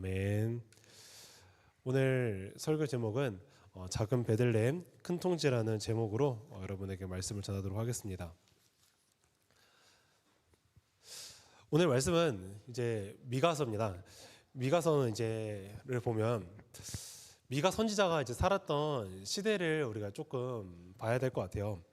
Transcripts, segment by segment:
아멘. 오늘 설교 제목은 작은 베들레헴 큰 통치라는 제목으로 여러분에게 말씀을 전하도록 하겠습니다. 오늘 말씀은 이제 미가서입니다. 미가서는 이제를 보면 미가 선지자가 이제 살았던 시대를 우리가 조금 봐야 될 것 같아요.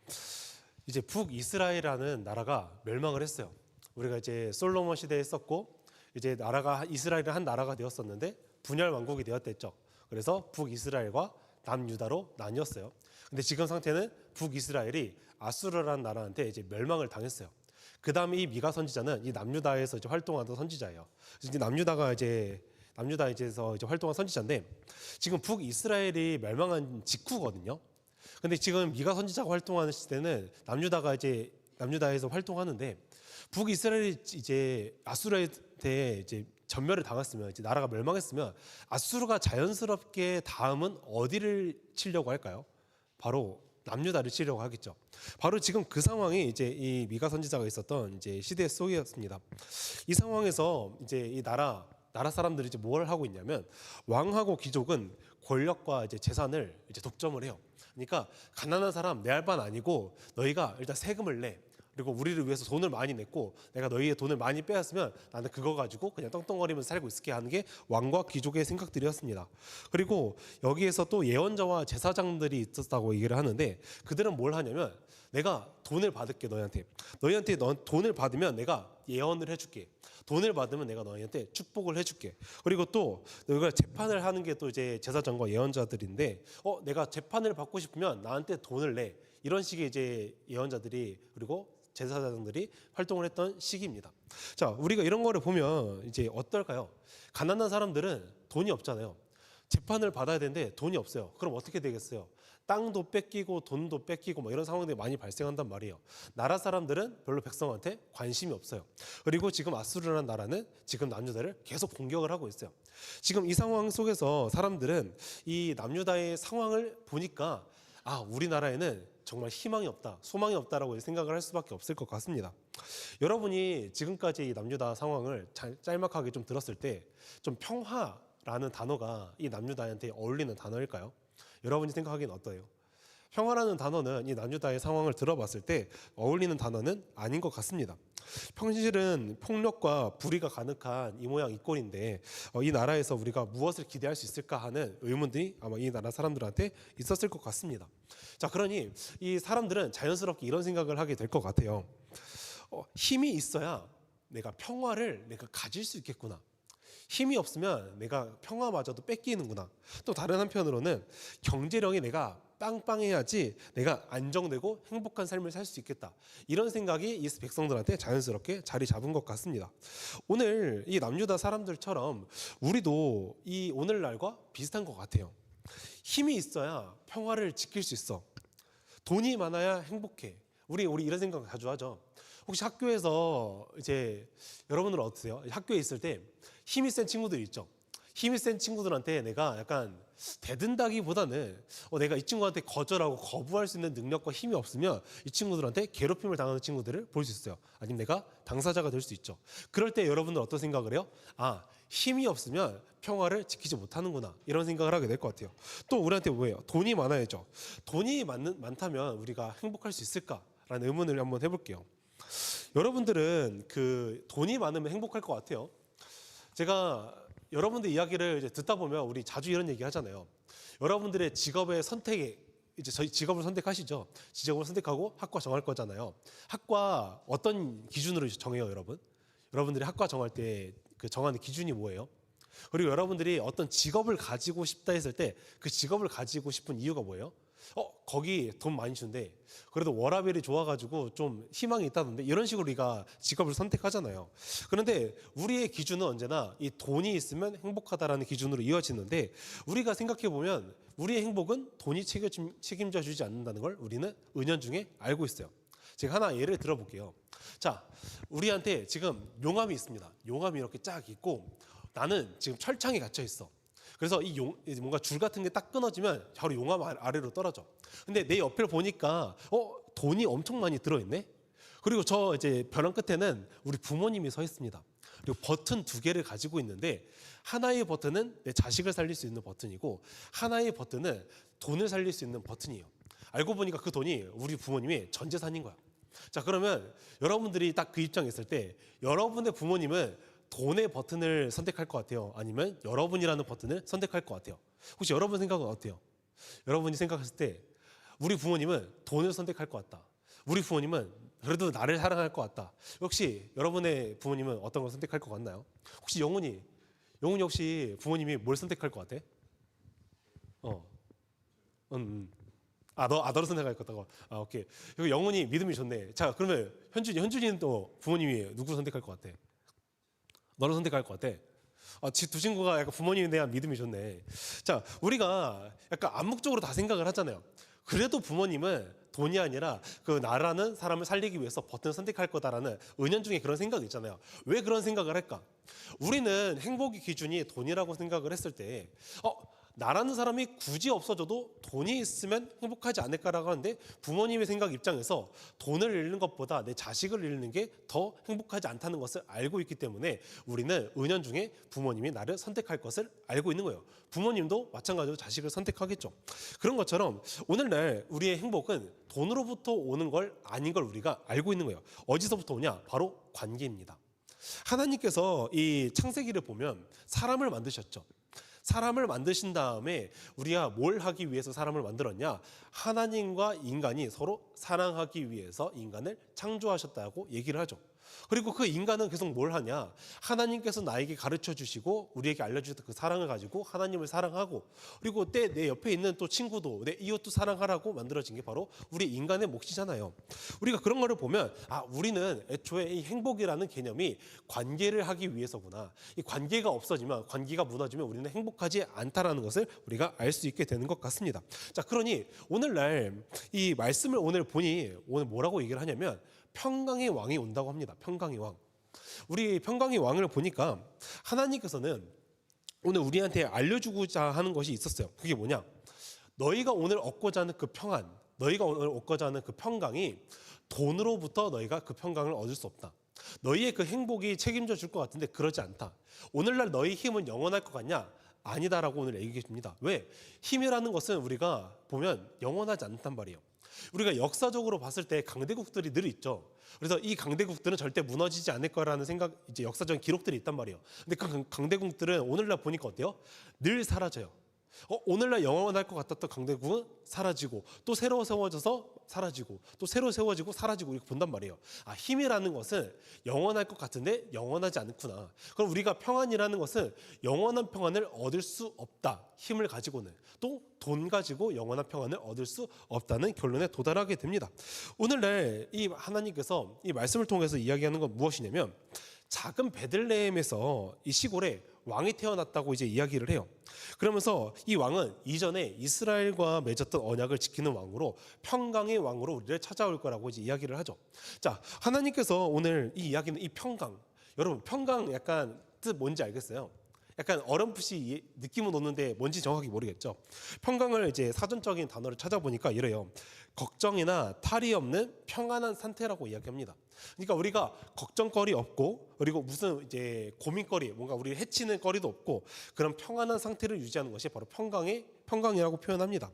이제 북이스라엘이라는 나라가 멸망을 했어요. 우리가 이제 솔로몬 시대에 썼고 이제 나라가 이스라엘은 한 나라가 되었었는데 분열 왕국이 되었댔죠. 그래서 북이스라엘과 남유다로 나뉘었어요. 근데 지금 상태는 북이스라엘이 아수르라는 나라한테 이제 멸망을 당했어요. 그 다음에 이 미가 선지자는 이 남유다에서 이제 활동하던 선지자예요. 그래서 이제 남유다에서 이제 활동한 선지자인데 지금 북이스라엘이 멸망한 직후거든요. 근데 지금 미가 선지자가 활동하는 시대는 남유다에서 활동하는데 북이스라엘이 이제 아수르한테 이제 전멸을 당했으면 이제 나라가 멸망했으면 아수르가 자연스럽게 다음은 어디를 치려고 할까요? 바로 남유다를 치려고 하겠죠. 바로 지금 그 상황이 이제 이 미가 선지자가 있었던 이제 시대 속이었습니다. 이 상황에서 이제 이 나라 사람들이 이제 뭘 하고 있냐면 왕하고 귀족은 권력과 이제 재산을 이제 독점을 해요. 그러니까 가난한 사람 내 할 바는 아니고 너희가 일단 세금을 내. 그리고 우리를 위해서 돈을 많이 냈고 내가 너희의 돈을 많이 빼앗으면 나는 그거 가지고 그냥 떵떵거리면서 살고 있을게 하는 게 왕과 귀족의 생각들이었습니다. 그리고 여기에서 또 예언자와 제사장들이 있었다고 얘기를 하는데 그들은 뭘 하냐면 내가 돈을 받을게 너희한테 넌 돈을 받으면 내가 예언을 해줄게. 돈을 받으면 내가 너희한테 축복을 해줄게. 그리고 또 너희가 재판을 하는 게 또 이제 제사장과 예언자들인데 내가 재판을 받고 싶으면 나한테 돈을 내. 이런 식의 이제 예언자들이 그리고 제사장들이 활동을 했던 시기입니다. 자, 우리가 이런 거를 보면 이제 어떨까요? 가난한 사람들은 돈이 없잖아요. 재판을 받아야 되는데 돈이 없어요. 그럼 어떻게 되겠어요? 땅도 뺏기고 돈도 뺏기고 뭐 이런 상황들이 많이 발생한단 말이에요. 나라 사람들은 별로 백성한테 관심이 없어요. 그리고 지금 아수르라는 나라는 지금 남유다를 계속 공격을 하고 있어요. 지금 이 상황 속에서 사람들은 이 남유다의 상황을 보니까 우리나라에는 정말 희망이 없다, 소망이 없다라고 생각을 할 수밖에 없을 것 같습니다. 여러분이 지금까지 이 남유다 상황을 짤막하게 좀 들었을 때 좀 평화라는 단어가 이 남유다한테 어울리는 단어일까요? 여러분이 생각하기엔 어떠해요? 평화라는 단어는 이 남유다의 상황을 들어봤을 때 어울리는 단어는 아닌 것 같습니다. 평실은 폭력과 불의가 가득한 이 모양 이 꼴인데 이 나라에서 우리가 무엇을 기대할 수 있을까 하는 의문들이 아마 이 나라 사람들한테 있었을 것 같습니다. 자, 그러니 이 사람들은 자연스럽게 이런 생각을 하게 될 것 같아요. 힘이 있어야 내가 평화를 내가 가질 수 있겠구나. 힘이 없으면 내가 평화마저도 뺏기는구나. 또 다른 한편으로는 경제력이 내가 빵빵해야지 내가 안정되고 행복한 삶을 살 수 있겠다. 이런 생각이 이 백성들한테 자연스럽게 자리 잡은 것 같습니다. 오늘 이 남유다 사람들처럼 우리도 이 오늘날과 비슷한 것 같아요. 힘이 있어야 평화를 지킬 수 있어. 돈이 많아야 행복해. 우리 이런 생각 자주 하죠. 혹시 학교에서 이제 여러분들은 어떠세요? 학교에 있을 때 힘이 센 친구들이 있죠. 힘이 센 친구들한테 내가 약간 대든다기보다는 내가 이 친구한테 거절하고 거부할 수 있는 능력과 힘이 없으면 이 친구들한테 괴롭힘을 당하는 친구들을 볼 수 있어요. 아니면 내가 당사자가 될 수 있죠. 그럴 때 여러분들 어떤 생각을 해요? 힘이 없으면 평화를 지키지 못하는구나. 이런 생각을 하게 될 것 같아요. 또 우리한테 뭐예요? 돈이 많아야죠. 돈이 많다면 우리가 행복할 수 있을까라는 의문을 한번 해볼게요. 여러분들은 그 돈이 많으면 행복할 것 같아요. 제가 여러분들 이야기를 이제 듣다 보면 우리 자주 이런 얘기 하잖아요. 여러분들의 직업의 선택에 이제 저희 직업을 선택하시죠. 직업을 선택하고 학과 정할 거잖아요. 학과 어떤 기준으로 정해요, 여러분? 여러분들이 학과 정할 때 그 정하는 기준이 뭐예요? 그리고 여러분들이 어떤 직업을 가지고 싶다 했을 때 그 직업을 가지고 싶은 이유가 뭐예요? 거기 돈 많이 준대. 그래도 워라밸이 좋아가지고 좀 희망이 있다던데 이런 식으로 우리가 직업을 선택하잖아요. 그런데 우리의 기준은 언제나 이 돈이 있으면 행복하다라는 기준으로 이어지는데 우리가 생각해보면 우리의 행복은 돈이 책임져 주지 않는다는 걸 우리는 은연중에 알고 있어요. 제가 하나 예를 들어볼게요. 자, 우리한테 지금 용암이 있습니다. 용암이 이렇게 쫙 있고 나는 지금 철창에 갇혀 있어. 그래서 뭔가 줄 같은 게 딱 끊어지면 바로 용암 아래로 떨어져. 근데 내 옆을 보니까 돈이 엄청 많이 들어있네. 그리고 저 이제 벼랑 끝에는 우리 부모님이 서 있습니다. 그리고 버튼 2개를 가지고 있는데 하나의 버튼은 내 자식을 살릴 수 있는 버튼이고 하나의 버튼은 돈을 살릴 수 있는 버튼이에요. 알고 보니까 그 돈이 우리 부모님의 전 재산인 거야. 자, 그러면 여러분들이 딱 그 입장에 있을 때 여러분의 부모님은 돈의 버튼을 선택할 것 같아요? 아니면 여러분이라는 버튼을 선택할 것 같아요? 혹시 여러분 생각은 어때요? 여러분이 생각했을 때 우리 부모님은 돈을 선택할 것 같다. 우리 부모님은 그래도 나를 사랑할 것 같다. 혹시 여러분의 부모님은 어떤 걸 선택할 것 같나요? 혹시 영훈이 혹시 부모님이 뭘 선택할 것 같아? 어, 너를 선택할 것 같다고. 오케이. 그리고 영훈이 믿음이 좋네. 자, 그러면 현준이는 또 부모님이 누구 선택할 것 같아? 너를 선택할 것 같아. 두 친구가 약간 부모님에 대한 믿음이 좋네. 자, 우리가 약간 암묵적으로 다 생각을 하잖아요. 그래도 부모님은 돈이 아니라 그 나라는 사람을 살리기 위해서 버튼을 선택할 거다라는 은연중에 그런 생각이 있잖아요. 왜 그런 생각을 할까? 우리는 행복의 기준이 돈이라고 생각을 했을 때 나라는 사람이 굳이 없어져도 돈이 있으면 행복하지 않을까라고 하는데 부모님의 생각 입장에서 돈을 잃는 것보다 내 자식을 잃는 게 더 행복하지 않다는 것을 알고 있기 때문에 우리는 은연중에 부모님이 나를 선택할 것을 알고 있는 거예요. 부모님도 마찬가지로 자식을 선택하겠죠. 그런 것처럼 오늘날 우리의 행복은 돈으로부터 오는 걸 아닌 걸 우리가 알고 있는 거예요. 어디서부터 오냐? 바로 관계입니다. 하나님께서 이 창세기를 보면 사람을 만드셨죠. 사람을 만드신 다음에 우리가 뭘 하기 위해서 사람을 만들었냐? 하나님과 인간이 서로 사랑하기 위해서 인간을 창조하셨다고 얘기를 하죠. 그리고 그 인간은 계속 뭘 하냐? 하나님께서 나에게 가르쳐 주시고 우리에게 알려주셨던 그 사랑을 가지고 하나님을 사랑하고 그리고 내 옆에 있는 또 친구도 내 이웃도 사랑하라고 만들어진 게 바로 우리 인간의 몫이잖아요. 우리가 그런 거를 보면 우리는 애초에 이 행복이라는 개념이 관계를 하기 위해서구나. 이 관계가 없어지면 관계가 무너지면 우리는 행복하지 않다라는 것을 우리가 알 수 있게 되는 것 같습니다. 자, 그러니 오늘날 이 말씀을 오늘 보니 오늘 뭐라고 얘기를 하냐면 평강의 왕이 온다고 합니다. 평강의 왕. 우리 평강의 왕을 보니까 하나님께서는 오늘 우리한테 알려주고자 하는 것이 있었어요. 그게 뭐냐? 너희가 오늘 얻고자 하는 그 평안, 너희가 오늘 얻고자 하는 그 평강이 돈으로부터 너희가 그 평강을 얻을 수 없다. 너희의 그 행복이 책임져 줄 것 같은데 그러지 않다. 오늘날 너희 힘은 영원할 것 같냐? 아니다라고 오늘 얘기해 줍니다. 왜? 힘이라는 것은 우리가 보면 영원하지 않단 말이에요. 우리가 역사적으로 봤을 때 강대국들이 늘 있죠. 그래서 이 강대국들은 절대 무너지지 않을 거라는 생각, 이제 역사적인 기록들이 있단 말이에요. 근데 그 강대국들은 오늘날 보니까 어때요? 늘 사라져요. 오늘날 영원할 것 같았던 강대국은 사라지고 또 새로 세워져서 사라지고 또 새로 세워지고 사라지고 이렇게 본단 말이에요. 힘이라는 것은 영원할 것 같은데 영원하지 않구나. 그럼 우리가 평안이라는 것은 영원한 평안을 얻을 수 없다. 힘을 가지고는 또 돈 가지고 영원한 평안을 얻을 수 없다는 결론에 도달하게 됩니다. 오늘날 이 하나님께서 이 말씀을 통해서 이야기하는 건 무엇이냐면 작은 베들레헴에서 이 시골에 왕이 태어났다고 이제 이야기를 해요. 그러면서 이 왕은 이전에 이스라엘과 맺었던 언약을 지키는 왕으로 평강의 왕으로 우리를 찾아올 거라고 이제 이야기를 하죠. 자, 하나님께서 오늘 이 이야기는 이 평강, 여러분 평강 약간 뜻 뭔지 알겠어요? 약간 어렴풋이 느낌은 오는데 뭔지 정확히 모르겠죠. 평강을 이제 사전적인 단어를 찾아보니까 이래요. 걱정이나 탈이 없는 평안한 상태라고 이야기합니다. 그러니까 우리가 걱정거리 없고 그리고 무슨 이제 고민거리, 뭔가 우리를 해치는 거리도 없고 그런 평안한 상태를 유지하는 것이 바로 평강이라고 표현합니다.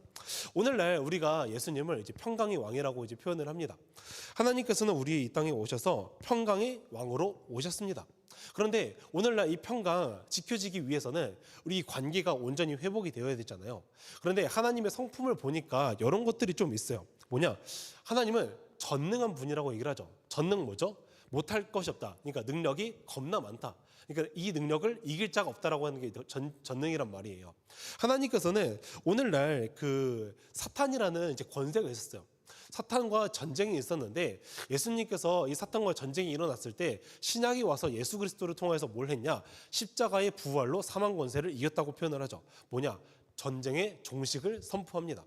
오늘날 우리가 예수님을 이제 평강의 왕이라고 이제 표현을 합니다. 하나님께서는 우리 이 땅에 오셔서 평강의 왕으로 오셨습니다. 그런데 오늘날 이 평강 지켜지기 위해서는 우리 관계가 온전히 회복이 되어야 되잖아요. 그런데 하나님의 성품을 보니까 이런 것들이 좀 있어요. 뭐냐? 하나님은 전능한 분이라고 얘기를 하죠. 전능 뭐죠? 못할 것이 없다. 그러니까 능력이 겁나 많다. 그러니까 이 능력을 이길 자가 없다라고 하는 게 전능이란 말이에요. 하나님께서는 오늘날 그 사탄이라는 이제 권세가 있었어요. 사탄과 전쟁이 있었는데 예수님께서 이 사탄과 전쟁이 일어났을 때 신약이 와서 예수 그리스도를 통해서 뭘 했냐? 십자가의 부활로 사망 권세를 이겼다고 표현을 하죠. 뭐냐? 전쟁의 종식을 선포합니다.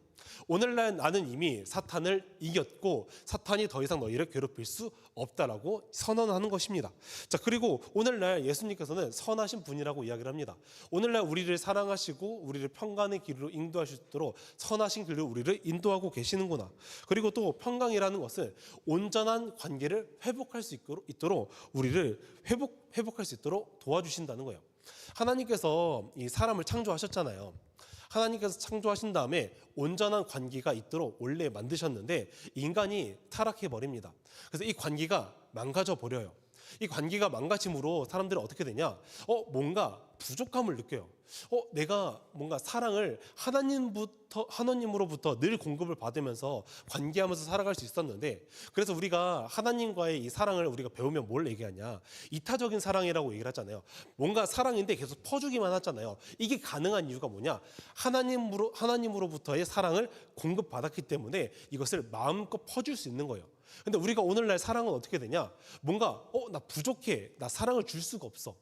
오늘날 나는 이미 사탄을 이겼고 사탄이 더 이상 너희를 괴롭힐 수 없다라고 선언하는 것입니다. 자, 그리고 오늘날 예수님께서는 선하신 분이라고 이야기를 합니다. 오늘날 우리를 사랑하시고 우리를 평강의 길로 인도하실 수 있도록 선하신 길로 우리를 인도하고 계시는구나. 그리고 또 평강이라는 것은 온전한 관계를 회복할 수 있도록 우리를 회복할 수 있도록 도와주신다는 거예요. 하나님께서 이 사람을 창조하셨잖아요. 하나님께서 창조하신 다음에 온전한 관계가 있도록 원래 만드셨는데 인간이 타락해 버립니다. 그래서 이 관계가 망가져 버려요. 이 관계가 망가짐으로 사람들은 어떻게 되냐? 뭔가 부족함을 느껴요. 내가 뭔가 사랑을 하나님으로부터 늘 공급을 받으면서 관계하면서 살아갈 수 있었는데, 그래서 우리가 하나님과의 이 사랑을 우리가 배우면 뭘 얘기하냐? 이타적인 사랑이라고 얘기를 하잖아요. 뭔가 사랑인데 계속 퍼주기만 하잖아요. 이게 가능한 이유가 뭐냐? 하나님으로부터의 사랑을 공급받았기 때문에 이것을 마음껏 퍼줄 수 있는 거예요. 근데 우리가 오늘날 사랑은 어떻게 되냐? 뭔가 나 부족해. 나 사랑을 줄 수가 없어.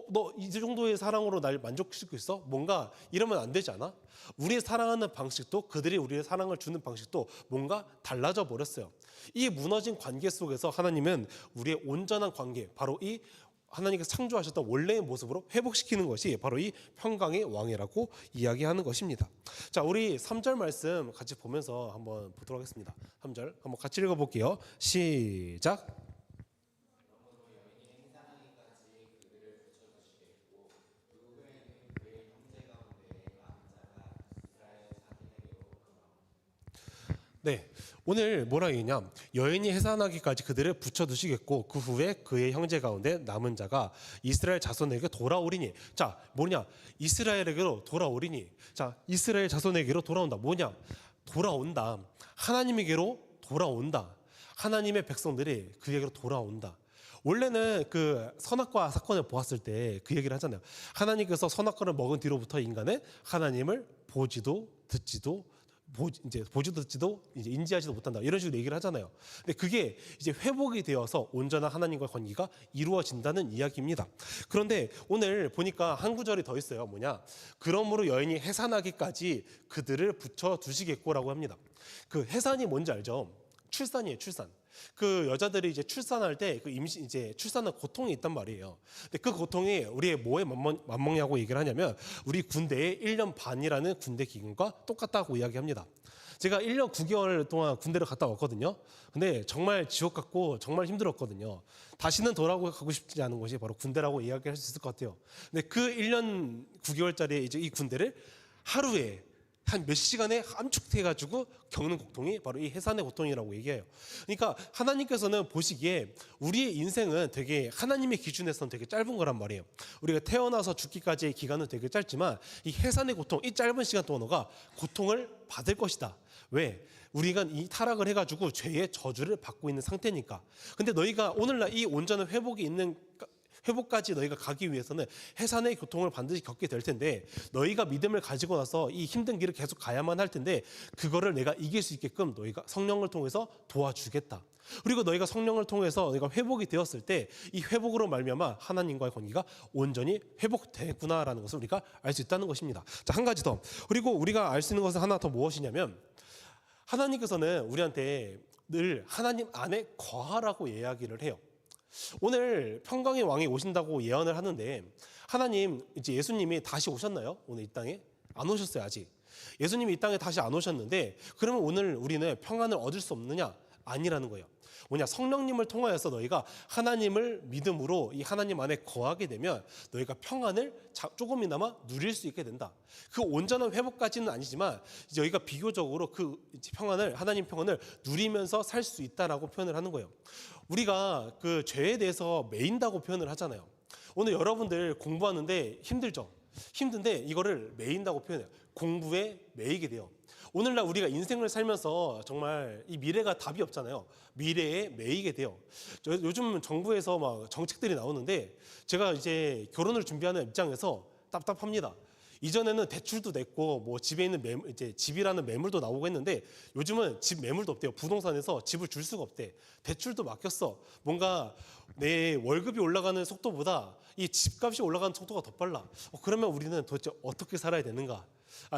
너 이 정도의 사랑으로 날 만족시킬 수 있어? 뭔가 이러면 안 되지 않아? 우리의 사랑하는 방식도 그들이 우리의 사랑을 주는 방식도 뭔가 달라져 버렸어요. 이 무너진 관계 속에서 하나님은 우리의 온전한 관계, 바로 이 하나님께서 창조하셨던 원래의 모습으로 회복시키는 것이 바로 이 평강의 왕이라고 이야기하는 것입니다. 자, 우리 3절 말씀 같이 보면서 한번 보도록 하겠습니다. 3절 한번 같이 읽어볼게요. 시작. 네, 오늘 뭐라 얘기냐? 여인이 해산하기까지 그들을 붙여두시겠고 그 후에 그의 형제 가운데 남은 자가 이스라엘 자손에게 돌아오리니. 자, 뭐냐? 이스라엘에게로 돌아오리니. 자, 이스라엘 자손에게로 돌아온다. 뭐냐? 돌아온다. 하나님에게로 돌아온다. 하나님의 백성들이 그에게로 돌아온다. 원래는 그 선악과 사건을 보았을 때 그 얘기를 하잖아요. 하나님께서 선악과를 먹은 뒤로부터 인간은 하나님을 보지도 듣지도 이제 보지도 듣지도 이제 인지하지도 못한다, 이런 식으로 얘기를 하잖아요. 근데 그게 이제 회복이 되어서 온전한 하나님과 관계가 이루어진다는 이야기입니다. 그런데 오늘 보니까 한 구절이 더 있어요. 뭐냐? 그러므로 여인이 해산하기까지 그들을 붙여 두시겠고라고 합니다. 그 해산이 뭔지 알죠? 출산이에요, 출산. 그 여자들이 이제 출산할 때 그 임신 이제 출산은 고통이 있단 말이에요. 근데 그 고통이 우리의 뭐에 맞먹냐고 얘기를 하냐면 우리 군대의 1년 반이라는 군대 기간과 똑같다고 이야기합니다. 제가 1년 9개월 동안 군대를 갔다 왔거든요. 근데 정말 지옥 같고 정말 힘들었거든요. 다시는 돌아가고 싶지 않은 것이 바로 군대라고 이야기할 수 있을 것 같아요. 근데 그 1년 9개월짜리 이제 이 군대를 하루에 한 몇 시간에 함축해가지고 겪는 고통이 바로 이 해산의 고통이라고 얘기해요. 그러니까 하나님께서는 보시기에 우리의 인생은 되게 하나님의 기준에서는 되게 짧은 거란 말이에요. 우리가 태어나서 죽기까지의 기간은 되게 짧지만 이 해산의 고통, 이 짧은 시간 동안 너가 고통을 받을 것이다. 왜? 우리가 이 타락을 해가지고 죄의 저주를 받고 있는 상태니까. 근데 너희가 오늘날 이 온전한 회복까지 너희가 가기 위해서는 해산의 고통을 반드시 겪게 될 텐데, 너희가 믿음을 가지고 나서 이 힘든 길을 계속 가야만 할 텐데, 그거를 내가 이길 수 있게끔 너희가 성령을 통해서 도와주겠다. 그리고 너희가 성령을 통해서 너희가 회복이 되었을 때 이 회복으로 말미암아 하나님과의 관계가 온전히 회복되구나라는 것을 우리가 알 수 있다는 것입니다. 자, 한 가지 더. 그리고 우리가 알 수 있는 것은 하나 더 무엇이냐면, 하나님께서는 우리한테 늘 하나님 안에 거하라고 이야기를 해요. 오늘 평강의 왕이 오신다고 예언을 하는데, 하나님 이제 예수님이 다시 오셨나요? 오늘 이 땅에 안 오셨어요. 아직 예수님이 이 땅에 다시 안 오셨는데, 그러면 오늘 우리는 평안을 얻을 수 없느냐? 아니라는 거예요. 뭐냐? 성령님을 통하여서 너희가 하나님을 믿음으로 이 하나님 안에 거하게 되면 너희가 평안을 조금이나마 누릴 수 있게 된다. 그 온전한 회복까지는 아니지만 너희가 비교적으로 그 평안을, 하나님 평안을 누리면서 살 수 있다라고 표현을 하는 거예요. 우리가 그 죄에 대해서 매인다고 표현을 하잖아요. 오늘 여러분들 공부하는데 힘들죠? 힘든데 이거를 매인다고 표현해요. 공부에 매이게 돼요. 오늘날 우리가 인생을 살면서 정말 이 미래가 답이 없잖아요. 미래에 매이게 돼요. 요즘 정부에서 막 정책들이 나오는데 제가 이제 결혼을 준비하는 입장에서 답답합니다. 이전에는 대출도 냈고 뭐 집에 있는 이제 집이라는 매물도 나오고 했는데, 요즘은 집 매물도 없대요. 부동산에서 집을 줄 수가 없대. 대출도 막혔어. 뭔가 내 월급이 올라가는 속도보다 이 집값이 올라가는 속도가 더 빨라. 그러면 우리는 도대체 어떻게 살아야 되는가?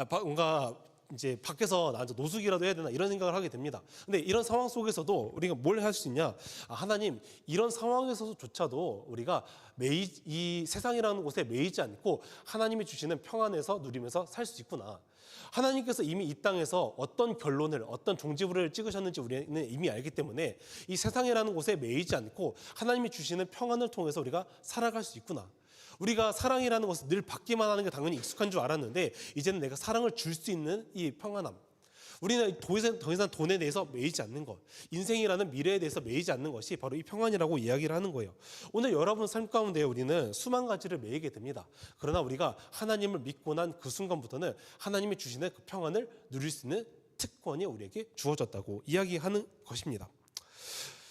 뭔가 이제 밖에서 나 노숙이라도 해야 되나, 이런 생각을 하게 됩니다. 근데 이런 상황 속에서도 우리가 뭘 할 수 있냐? 하나님, 이런 상황에서조차도 우리가 이 세상이라는 곳에 매이지 않고 하나님이 주시는 평안에서 누리면서 살 수 있구나. 하나님께서 이미 이 땅에서 어떤 결론을, 어떤 종지부를 찍으셨는지 우리는 이미 알기 때문에 이 세상이라는 곳에 매이지 않고 하나님이 주시는 평안을 통해서 우리가 살아갈 수 있구나. 우리가 사랑이라는 것을 늘 받기만 하는 게 당연히 익숙한 줄 알았는데 이제는 내가 사랑을 줄 수 있는 이 평안함. 우리는 더 이상 돈에 대해서 매이지 않는 것, 인생이라는 미래에 대해서 매이지 않는 것이 바로 이 평안이라고 이야기를 하는 거예요. 오늘 여러분 삶 가운데 우리는 수만 가지를 매이게 됩니다. 그러나 우리가 하나님을 믿고 난 그 순간부터는 하나님이 주시는 그 평안을 누릴 수 있는 특권이 우리에게 주어졌다고 이야기하는 것입니다.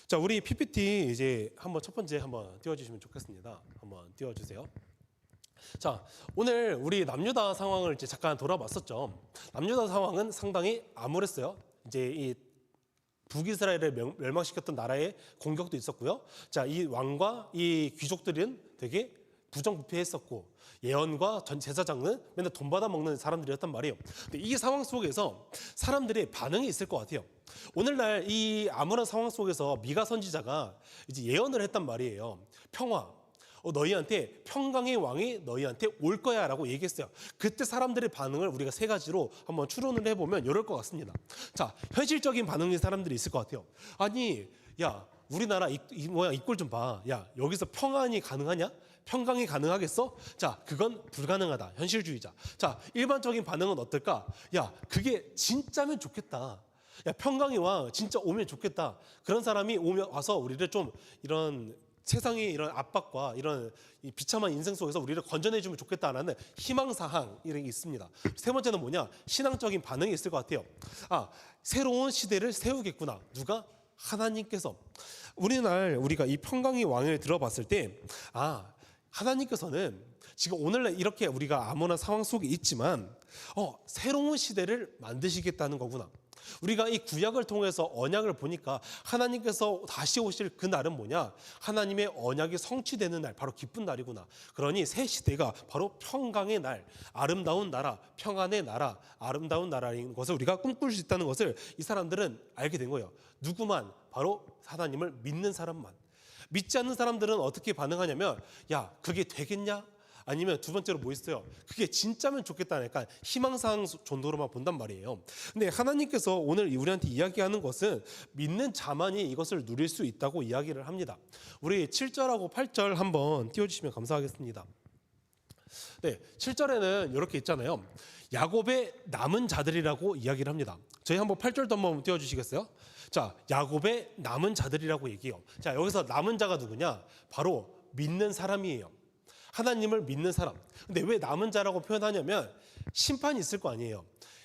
자, 우리 PPT 이제 한번 첫 번째 한번 띄워주시면 좋겠습니다. 한번 띄워주세요. 자, 오늘 우리 남유다 상황을 이제 잠깐 돌아봤었죠. 남유다 상황은 상당히 암울했어요. 이제 이 북이스라엘을 멸망시켰던 나라의 공격도 있었고요. 자, 이 왕과 이 귀족들은 되게 부정부패했었고 예언과 전 제사장은 맨날 돈 받아 먹는 사람들이었단 말이에요. 근데 이 상황 속에서 사람들의 반응이 있을 것 같아요. 오늘날 이 암울한 상황 속에서 미가 선지자가 이제 예언을 했단 말이에요. 평화. 너희한테 평강의 왕이 너희한테 올 거야라고 얘기했어요. 그때 사람들의 반응을 우리가 세 가지로 한번 추론을 해보면 이럴 것 같습니다. 자, 현실적인 반응인 사람들이 있을 것 같아요. 아니, 야, 우리나라 이 꼴 좀 봐. 야, 여기서 평안이 가능하냐? 평강이 가능하겠어? 자, 그건 불가능하다. 현실주의자. 자, 일반적인 반응은 어떨까? 야, 그게 진짜면 좋겠다. 야, 평강의 왕 진짜 오면 좋겠다. 그런 사람이 와서 우리를 좀 이런 세상의 이런 압박과 이런 이 비참한 인생 속에서 우리를 건져내주면 좋겠다라는 희망사항 이런 게 있습니다. 세 번째는 뭐냐? 신앙적인 반응이 있을 것 같아요. 아, 새로운 시대를 세우겠구나. 누가? 하나님께서. 우리가 이 평강의 왕을 들어봤을 때 하나님께서는 지금 오늘날 이렇게 우리가 암울한 상황 속에 있지만 새로운 시대를 만드시겠다는 거구나. 우리가 이 구약을 통해서 언약을 보니까 하나님께서 다시 오실 그 날은 뭐냐? 하나님의 언약이 성취되는 날, 바로 기쁜 날이구나. 그러니 새 시대가 바로 평강의 날, 아름다운 나라, 평안의 나라, 아름다운 나라인 것을 우리가 꿈꿀 수 있다는 것을 이 사람들은 알게 된 거예요. 누구만? 바로 하나님을 믿는 사람만. 믿지 않는 사람들은 어떻게 반응하냐면, 야, 그게 되겠냐? 아니면 두 번째로 뭐 있어요? 그게 진짜면 좋겠다니까 희망사항 정도로만 본단 말이에요. 근데 하나님께서 오늘 우리한테 이야기하는 것은 믿는 자만이 이것을 누릴 수 있다고 이야기를 합니다. 우리 7절하고 8절 한번 띄워주시면 감사하겠습니다. 네, 7절에는 이렇게 있잖아요. 야곱의 남은 자들이라고 이야기를 합니다. 저희 한번 8절도 한번 띄워주시겠어요? 자, 야곱의 남은 자들이라고 얘기해요. 자, 여기서 남은 자가 누구냐? 바로 믿는 사람이에요. 하나님을 믿는 사람. 근데 왜 남은 자라고 표현하냐면 심판이 있을 거 아니에요.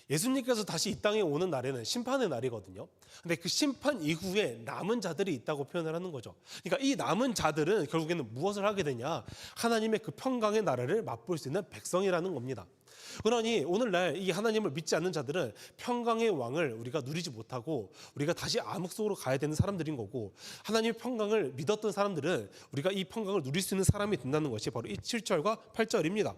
예수님께서 다시 이 땅에 오는 날에는 심판의 날이거든요. 근데 그 심판 이후에 남은 자들이 있다고 표현을 하는 거죠. 그러니까 이 남은 자들은 결국에는 무엇을 하게 되냐? 하나님의 그 평강의 나라를 맛볼 수 있는 백성이라는 겁니다. 그러니 오늘날 이 하나님을 믿지 않는 자들은 평강의 왕을 우리가 누리지 못하고 우리가 다시 암흑 속으로 가야 되는 사람들인 거고, 하나님의 평강을 믿었던 사람들은 우리가 이 평강을 누릴 수 있는 사람이 된다는 것이 바로 이 7절과 8절입니다.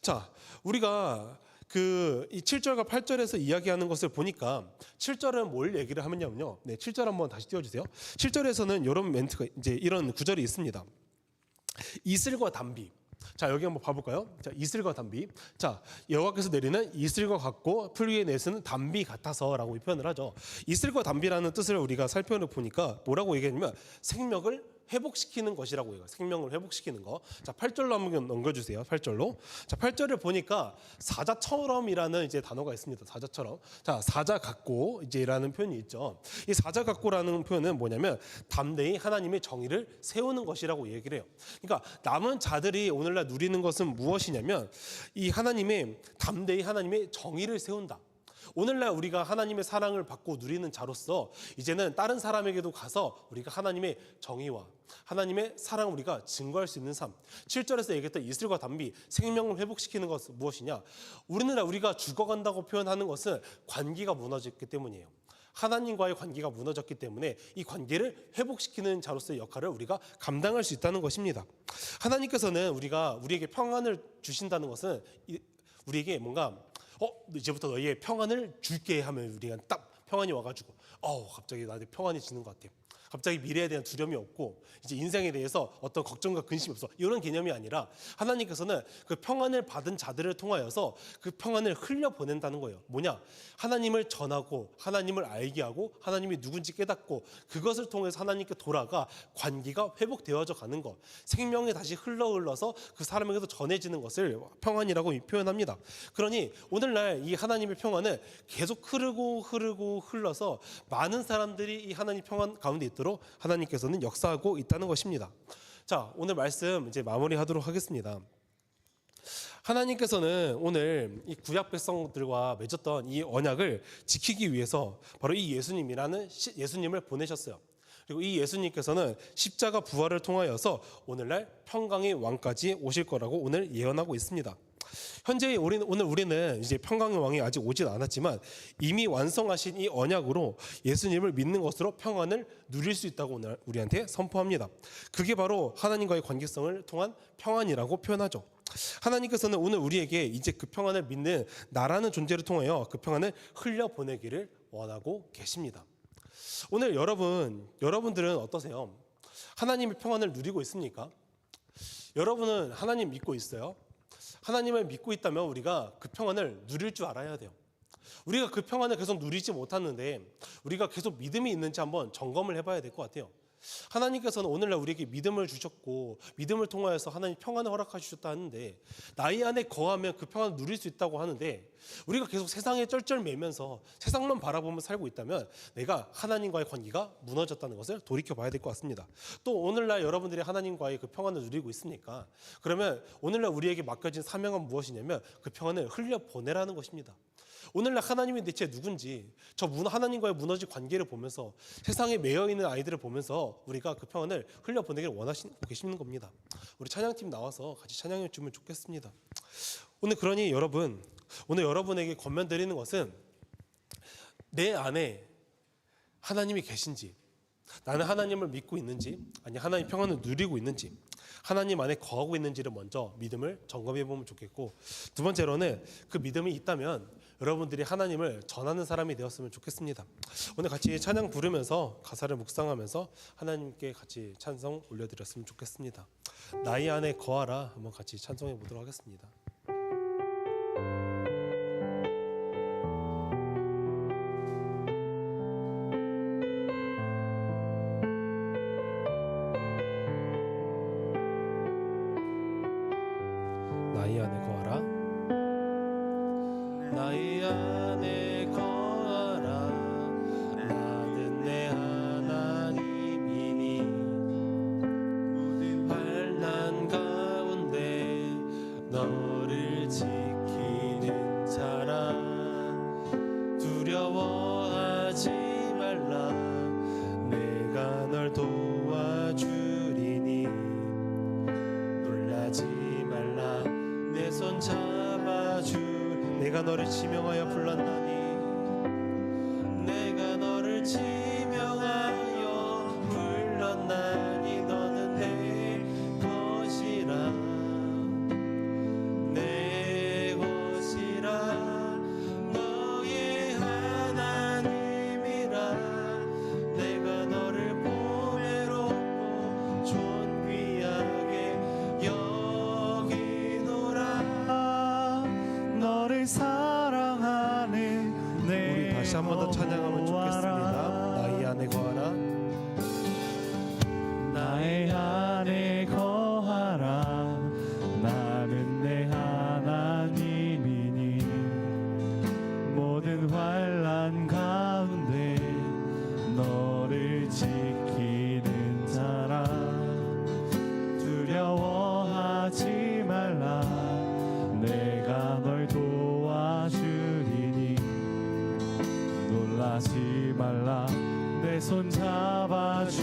자, 우리가 이 7절과 8절에서 이야기하는 것을 보니까 7절은 뭘 얘기를 하면요. 네, 7절 한번 다시 띄워주세요. 7절에서는 이런 멘트가 이제 이런 구절이 있습니다. 이슬과 담비. 자, 여기 한번 봐볼까요? 자, 이슬과 담비. 자, 여호와께서 내리는 이슬과 같고 풀 위에 내쓰는 담비 같아서라고 표현을 하죠. 이슬과 담비라는 뜻을 우리가 살펴보니까 뭐라고 얘기하냐면 생명을 회복시키는 것이라고 해요. 생명을 회복시키는 거. 자, 8절로 한번 넘겨주세요. 8절로. 자, 8절을 보니까 사자처럼이라는 이제 단어가 있습니다. 사자처럼. 자, 사자 같고 이제라는 표현이 있죠. 이 사자 같고라는 표현은 뭐냐면 담대히 하나님의 정의를 세우는 것이라고 얘기를 해요. 그러니까 남은 자들이 오늘날 누리는 것은 무엇이냐면 이 담대히 하나님의 정의를 세운다. 오늘날 우리가 하나님의 사랑을 받고 누리는 자로서 이제는 다른 사람에게도 가서 우리가 하나님의 정의와 하나님의 사랑을 우리가 증거할 수 있는 삶. 7절에서 얘기했던 이슬과 담비, 생명을 회복시키는 것은 무엇이냐? 우리가 죽어간다고 표현하는 것은 관계가 무너졌기 때문이에요. 하나님과의 관계가 무너졌기 때문에 이 관계를 회복시키는 자로서의 역할을 우리가 감당할 수 있다는 것입니다. 하나님께서는 우리에게 평안을 주신다는 것은 우리에게 뭔가 이제부터 너희의 평안을 줄게 하면 우리가 딱 평안이 와가지고 갑자기 나한테 평안이 지는 것 같아요. 갑자기 미래에 대한 두려움이 없고 이제 인생에 대해서 어떤 걱정과 근심이 없어. 이런 개념이 아니라 하나님께서는 그 평안을 받은 자들을 통하여서 그 평안을 흘려보낸다는 거예요. 뭐냐? 하나님을 전하고 하나님을 알게 하고 하나님이 누군지 깨닫고 그것을 통해서 하나님께 돌아가 관계가 회복되어져 가는 것, 생명이 다시 흘러서 그 사람에게도 전해지는 것을 평안이라고 표현합니다. 그러니 오늘날 이 하나님의 평안은 계속 흐르고 흘러서 많은 사람들이 이 하나님 평안 가운데 있도록 하나님께서는 역사하고 있다는 것입니다. 자, 오늘 말씀 이제 마무리하도록 하겠습니다. 하나님께서는 오늘 이 구약 백성들과 맺었던 이 언약을 지키기 위해서 바로 이 예수님을 보내셨어요. 그리고 이 예수님께서는 십자가 부활을 통하여서 오늘날 평강의 왕까지 오실 거라고 오늘 예언하고 있습니다. 현재 오늘 우리는 이제 평강의 왕이 아직 오진 않았지만 이미 완성하신 이 언약으로 예수님을 믿는 것으로 평안을 누릴 수 있다고 오늘 우리한테 선포합니다. 그게 바로 하나님과의 관계성을 통한 평안이라고 표현하죠. 하나님께서는 오늘 우리에게 이제 그 평안을 믿는 나라는 존재를 통하여 그 평안을 흘려보내기를 원하고 계십니다. 오늘 여러분들은 어떠세요? 하나님의 평안을 누리고 있습니까? 여러분은 하나님 믿고 있어요? 하나님을 믿고 있다면 우리가 그 평안을 누릴 줄 알아야 돼요. 우리가 그 평안을 계속 누리지 못하는데 우리가 계속 믿음이 있는지 한번 점검을 해봐야 될 것 같아요. 하나님께서는 오늘날 우리에게 믿음을 주셨고 믿음을 통하여서 하나님 평안을 허락하셨다 하는데 나의 안에 거하면 그 평안을 누릴 수 있다고 하는데 우리가 계속 세상에 쩔쩔매면서 세상만 바라보며 살고 있다면 내가 하나님과의 관계가 무너졌다는 것을 돌이켜봐야 될 것 같습니다. 또 오늘날 여러분들이 하나님과의 그 평안을 누리고 있습니까? 그러면 오늘날 우리에게 맡겨진 사명은 무엇이냐면 그 평안을 흘려보내라는 것입니다. 오늘날 하나님이 대체 누군지 하나님과의 무너진 관계를 보면서 세상에 매여있는 아이들을 보면서 우리가 그 평안을 흘려보내기를 원하시고 계시는 겁니다. 우리 찬양팀 나와서 같이 찬양해 주면 좋겠습니다. 오늘 그러니 오늘 여러분에게 권면드리는 것은 내 안에 하나님이 계신지, 나는 하나님을 믿고 있는지, 아니 하나님 평안을 누리고 있는지, 하나님 안에 거하고 있는지를 먼저 믿음을 점검해 보면 좋겠고, 두 번째로는 그 믿음이 있다면 여러분들이 하나님을 전하는 사람이 되었으면 좋겠습니다. 오늘 같이 찬양 부르면서 가사를 묵상하면서 하나님께 같이 찬송 올려드렸으면 좋겠습니다. 나의 안에 거하라 한번 같이 찬송해 보도록 하겠습니다. 나의 안에 거하라, 나의 안에 거하라, 나는 내 하나님이니 환난 가운데 너를 지키는 자라. 두려워하지 말라, 내가 널 도와주리니. 놀라지 말라, 내 손 잡아주. 내가 너를 지명하여 불렀나니, 내가 너를 지명하여 불렀나니. 너는 내 것이라, 내 것이라, 너의 하나님이라. 내가 너를 보배롭고 존귀하게 여기노라. 너를 사랑하는 내 우리 다시 한 번 더 찬양하면 좋겠습니다. 나의 안에 거하라, 나의 안에 거하라, 나는 내 하나님이니. 모든 환난 가운데 너를 지키는 자라. 두려워하지 말라, 내가 널 도와주리니. 놀라지 말라, 내 손 잡아주리라.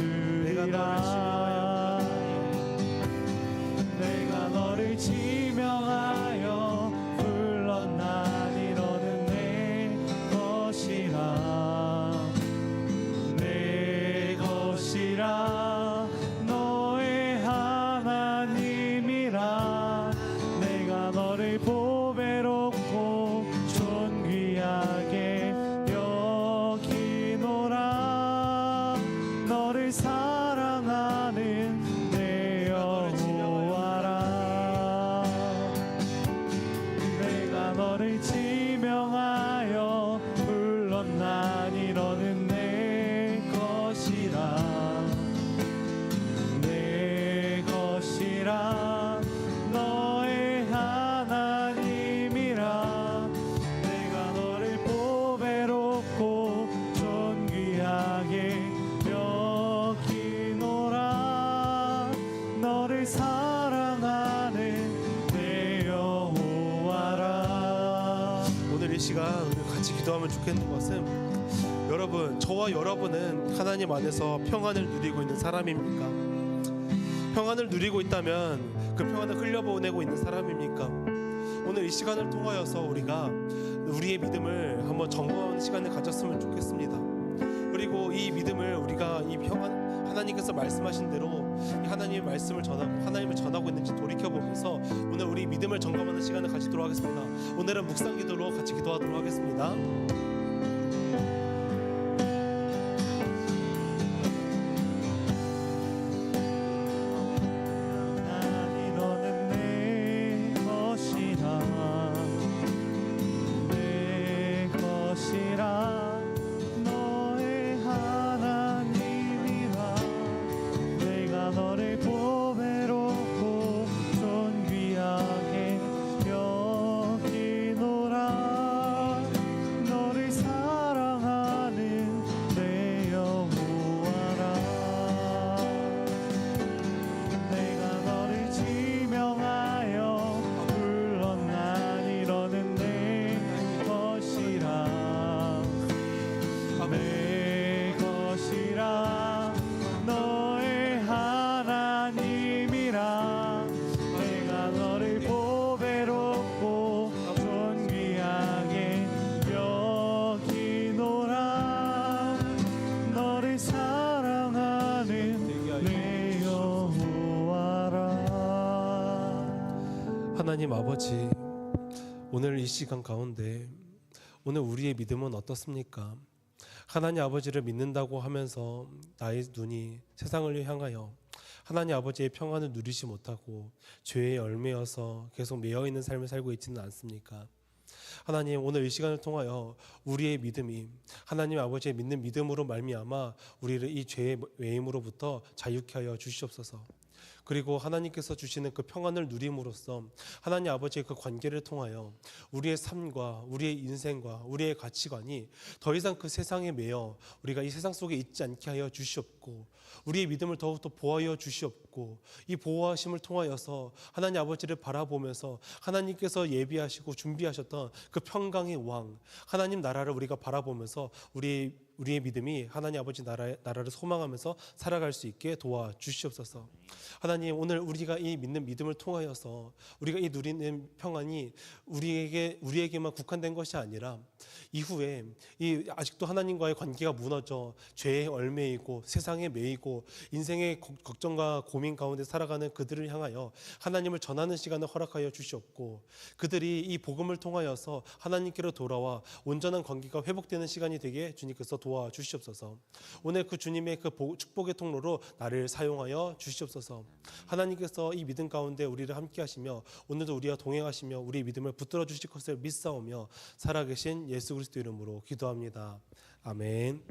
내가 너를 지명하여 불렀나니. 너는 내 것이라, 내 것이라, 너의 하나님이라. 내가 너를 보배롭고 존귀하게 여기노라. 너를 너를 지명하여 불렀나니 너는 내 것이라 내 것이라 너의 하나님이라 내가 너를 보배롭고 존귀하게 여기노라 너를 사랑하는 내 여호와라. 오늘 이 시간 우리 같이 기도하면 좋겠는 것은 여러분, 저와 여러분은 하나님 안에서 평안을 누리고 있는 사람입니까? 평안을 누리고 있다면 그 평안을 흘려보내고 있는 사람입니까? 오늘 이 시간을 통하여서 우리가 우리의 믿음을 한번 점검하는 시간을 가졌으면 좋겠습니다. 그리고 이 믿음을 우리가 이 평안, 하나님께서 말씀하신 대로 이 하나님의 말씀을 하나님을 전하고 있는지 돌이켜보면서 오늘 우리 믿음을 점검하는 시간을 가지도록 하겠습니다. 오늘은 묵상 기도로 같이 기도하도록 하겠습니다. 하나님 너는 내 것이라 내 것이라 너의 하나님이라 내가 너를 보배롭고 존귀하게 여기노라 너를 사랑하는 내 여호와라 내가 너를 지명하여 불렀나니 너는 내 것이라 내 것이라 너의 하나님이라 내가 너를 보배롭고 존귀하게 여기노라 너를 사랑하는 내 여호와라. 하나님 아버지, 오늘 이 시간 가운데 오늘 우리의 믿음은 어떻습니까? 하나님 아버지를 믿는다고 하면서 나의 눈이 세상을 향하여 하나님 아버지의 평안을 누리지 못하고 죄에 얽매여서 계속 매여 있는 삶을 살고 있지는 않습니까? 하나님, 오늘 이 시간을 통하여 우리의 믿음이 하나님 아버지의 믿는 믿음으로 말미암아 우리를 이 죄의 매임으로부터 자유케 하여 주시옵소서. 그리고 하나님께서 주시는 그 평안을 누림으로써 하나님 아버지의 그 관계를 통하여 우리의 삶과 우리의 인생과 우리의 가치관이 더 이상 그 세상에 매여 우리가 이 세상 속에 있지 않게 하여 주시옵고 우리의 믿음을 더욱더 보호하여 주시옵고 이 보호하심을 통하여서 하나님 아버지를 바라보면서 하나님께서 예비하시고 준비하셨던 그 평강의 왕 하나님 나라를 우리가 바라보면서 우리의 믿음이 하나님 아버지 나라를 소망하면서 살아갈 수 있게 도와주시옵소서. 하나님, 오늘 우리가 이 믿는 믿음을 통하여서 우리가 이 누리는 평안이 우리에게만 국한된 것이 아니라 이후에 이 아직도 하나님과의 관계가 무너져 죄에 얽매이고 세상에 매이고 인생의 걱정과 고민 가운데 살아가는 그들을 향하여 하나님을 전하는 시간을 허락하여 주시옵고 그들이 이 복음을 통하여서 하나님께로 돌아와 온전한 관계가 회복되는 시간이 되게 주님께서 도와주시옵소서. 오늘 그 주님의 그 축복의 통로로 나를 사용하여 주시옵소서. 하나님께서 이 믿음 가운데 우리를 함께 하시며 오늘도 우리와 동행하시며 우리의 믿음을 붙들어 주실 것을 믿사오며 살아계신 예수 그리스도 이름으로 기도합니다. 아멘.